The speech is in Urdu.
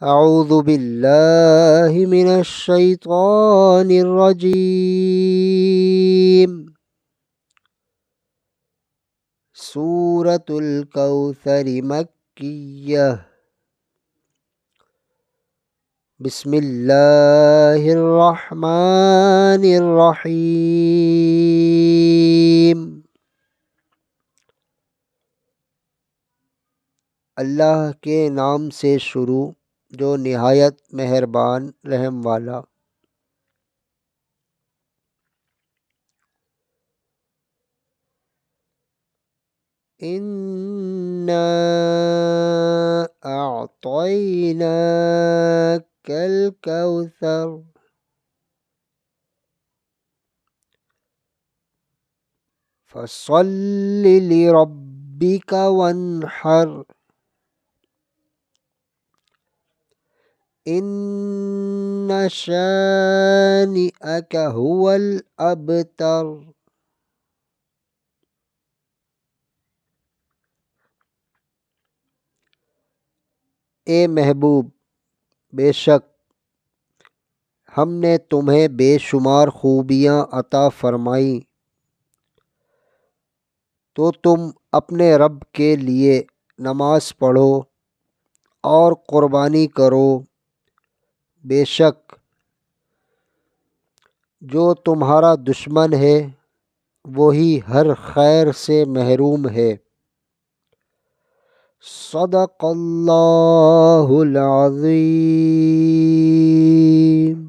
اعوذ باللہ من الشیطان الرجیم سورة الکوثر مکیہ بسم اللہ الرحمن الرحیم اللہ کے نام سے شروع جو نہایت مہربان رحم والا۔ اِنَّا أَعْطَيْنَاكَ الْكَوْثَرَ فَصَلِّ لِرَبِّكَ وَانْحَرْ إِنَّ شَانِئَكَ هُوَ الْأَبْتَرُ۔ اے محبوب، بے شک ہم نے تمہیں بے شمار خوبیاں عطا فرمائیں، تو تم اپنے رب کے لیے نماز پڑھو اور قربانی کرو، بے شک جو تمہارا دشمن ہے وہی ہر خیر سے محروم ہے۔ صدق اللہ العظیم۔